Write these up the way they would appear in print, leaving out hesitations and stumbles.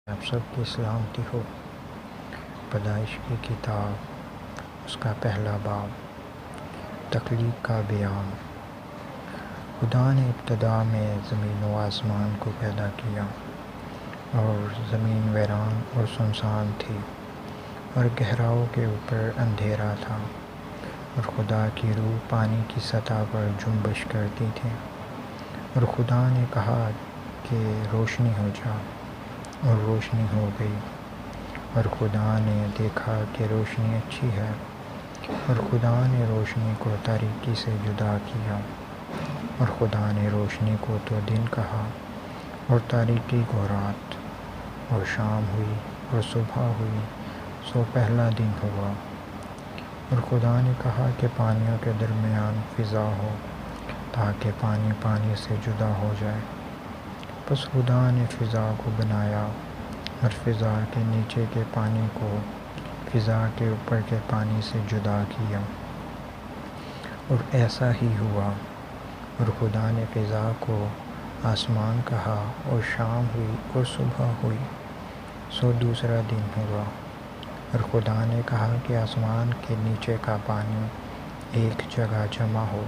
آپ سب کی سلامتی ہو۔ پیدائش کی کتاب، اس کا پہلا باب، تخلیق کا بیان۔ خدا نے ابتدا میں زمین و آسمان کو پیدا کیا، اور زمین ویران اور سنسان تھی، اور گہراؤں کے اوپر اندھیرا تھا، اور خدا کی روح پانی کی سطح پر جنبش کرتی تھی۔ اور خدا نے کہا کہ روشنی ہو جا، اور روشنی ہو گئی۔ اور خدا نے دیکھا کہ روشنی اچھی ہے، اور خدا نے روشنی کو تاریکی سے جدا کیا۔ اور خدا نے روشنی کو تو دن کہا، اور تاریکی کو رات۔ اور شام ہوئی اور صبح ہوئی، سو پہلا دن ہوا۔ اور خدا نے کہا کہ پانیوں کے درمیان فضا ہو، تاکہ پانی پانی سے جدا ہو جائے۔ پس خدا نے فضا کو بنایا، اور فضا کے نیچے کے پانی کو فضا کے اوپر کے پانی سے جدا کیا۔ اور ایسا ہی ہوا۔ اور خدا نے فضا کو آسمان کہا، اور شام ہوئی اور صبح ہوئی، سو دوسرا دن ہوا۔ اور خدا نے کہا کہ آسمان کے نیچے کا پانی ایک جگہ جمع ہو،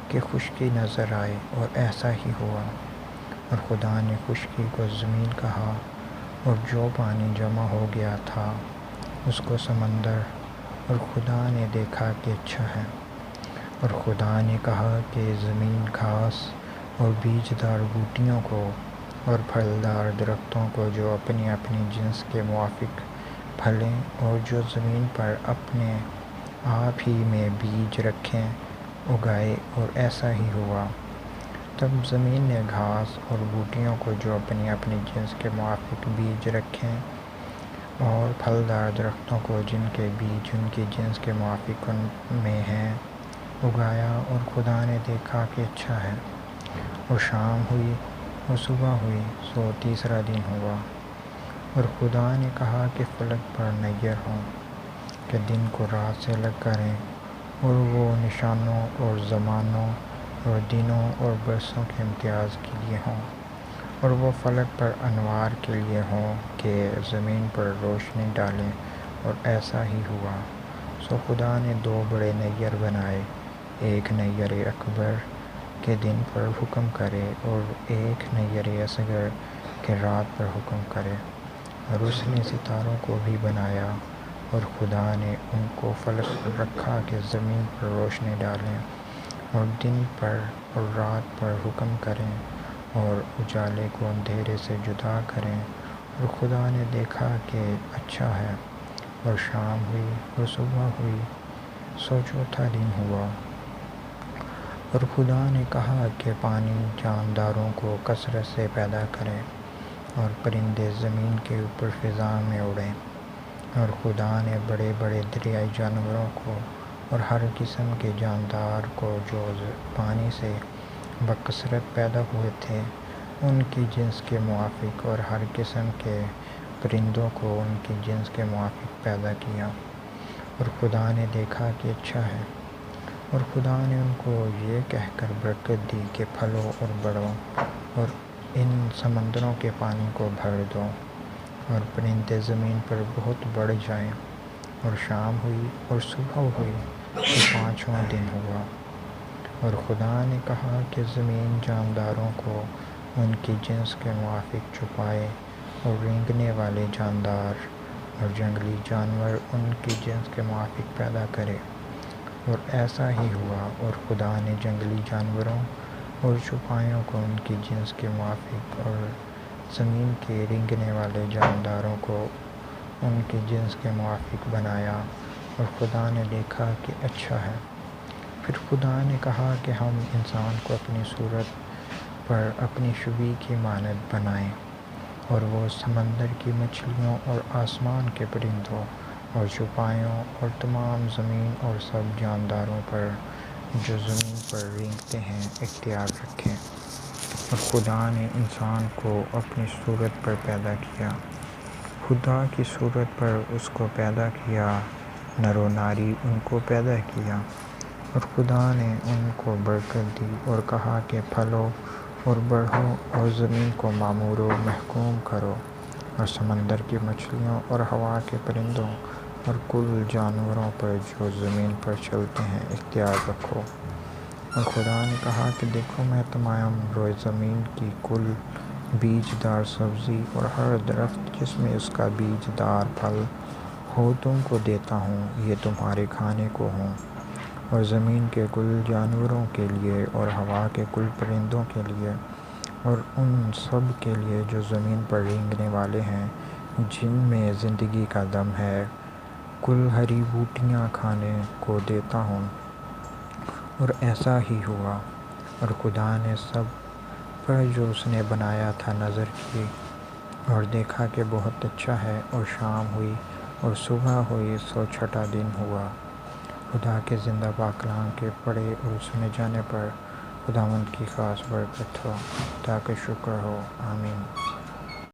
کہ خشکی نظر آئے، اور ایسا ہی ہوا۔ اور خدا نے خشکی کو زمین کہا، اور جو پانی جمع ہو گیا تھا اس کو سمندر۔ اور خدا نے دیکھا کہ اچھا ہے۔ اور خدا نے کہا کہ زمین گھاس اور بیج دار بوٹیوں کو، اور پھلدار درختوں کو جو اپنی اپنی جنس کے موافق پھلیں، اور جو زمین پر اپنے آپ ہی میں بیج رکھیں، اگائے، اور ایسا ہی ہوا۔ تب زمین نے گھاس اور بوٹیوں کو جو اپنی اپنی جنس کے موافق بیج رکھیں، اور پھلدار درختوں کو جن کے بیج ان کی جنس کے موافق ان میں ہیں، اگایا۔ اور خدا نے دیکھا کہ اچھا ہے۔ اور شام ہوئی اور صبح ہوئی، سو تیسرا دن ہوا۔ اور خدا نے کہا کہ فلک پر نیر ہوں، کہ دن کو رات سے الگ کریں، اور وہ نشانوں اور زمانوں اور دنوں اور برسوں کے امتیاز کے لیے ہوں، اور وہ فلک پر انوار کے لیے ہوں کہ زمین پر روشنی ڈالیں۔ اور ایسا ہی ہوا۔ سو خدا نے دو بڑے نیر بنائے، ایک نیر اکبر کہ دن پر حکم کرے، اور ایک نیر اصغر کہ رات پر حکم کرے۔ اور اس نے ستاروں کو بھی بنایا، اور خدا نے ان کو فلک پر رکھا کہ زمین پر روشنی ڈالیں، اور دن پر اور رات پر حکم کریں، اور اجالے کو اندھیرے سے جدا کریں۔ اور خدا نے دیکھا کہ اچھا ہے۔ اور شام ہوئی اور صبح ہوئی، سو چوتھا دن ہوا۔ اور خدا نے کہا کہ پانی جانداروں کو کثرت سے پیدا کرے، اور پرندے زمین کے اوپر فضا میں اڑیں۔ اور خدا نے بڑے بڑے دریائی جانوروں کو، اور ہر قسم کے جاندار کو جو پانی سے بکثرت پیدا ہوئے تھے، ان کی جنس کے موافق، اور ہر قسم کے پرندوں کو ان کی جنس کے موافق پیدا کیا۔ اور خدا نے دیکھا کہ اچھا ہے۔ اور خدا نے ان کو یہ کہہ کر برکت دی کہ پھلو اور بڑھو، اور ان سمندروں کے پانی کو بھر دو، اور پرندے زمین پر بہت بڑھ جائیں۔ اور شام ہوئی اور صبح ہوئی، تو پانچواں دن ہوا۔ اور خدا نے کہا کہ زمین جانداروں کو ان کی جنس کے موافق چھپائے، اور رینگنے والے جاندار اور جنگلی جانور ان کی جنس کے موافق پیدا کرے۔ اور ایسا ہی ہوا۔ اور خدا نے جنگلی جانوروں اور چوپایوں کو ان کی جنس کے موافق، اور زمین کے رینگنے والے جانداروں کو ان کی جنس کے موافق بنایا۔ اور خدا نے دیکھا کہ اچھا ہے۔ پھر خدا نے کہا کہ ہم انسان کو اپنی صورت پر اپنی شبیہ کی مانند بنائیں، اور وہ سمندر کی مچھلیوں اور آسمان کے پرندوں اور چوپایوں اور تمام زمین اور سب جانداروں پر جو زمین پر رینگتے ہیں اختیار رکھیں۔ اور خدا نے انسان کو اپنی صورت پر پیدا کیا، خدا کی صورت پر اس کو پیدا کیا، نر و ناری ان کو پیدا کیا۔ اور خدا نے ان کو برکت دی، اور کہا کہ پھلو اور بڑھو، اور زمین کو معمور و محکوم کرو، اور سمندر کی مچھلیوں اور ہوا کے پرندوں اور کل جانوروں پر جو زمین پر چلتے ہیں اختیار رکھو۔ اور خدا نے کہا کہ دیکھو میں تمام روئے زمین کی کل بیج دار سبزی اور ہر درخت جس میں اس کا بیج دار پھل ہو تم کو دیتا ہوں، یہ تمہارے کھانے کو ہوں، اور زمین کے کل جانوروں کے لیے اور ہوا کے کل پرندوں کے لیے اور ان سب کے لیے جو زمین پر رینگنے والے ہیں جن میں زندگی کا دم ہے، کل ہری بوٹیاں کھانے کو دیتا ہوں۔ اور ایسا ہی ہوا۔ اور خدا نے سب پر جو اس نے بنایا تھا نظر کی اور دیکھا کہ بہت اچھا ہے، اور شام ہوئی اور صبح ہوئی، سو چھٹا دن ہوا۔ خدا کے زندہ پاک کلام کے پڑھے اور سنے جانے پر خداوند کی خاص برکت ہو۔ خدا کا شکر ہو، آمین۔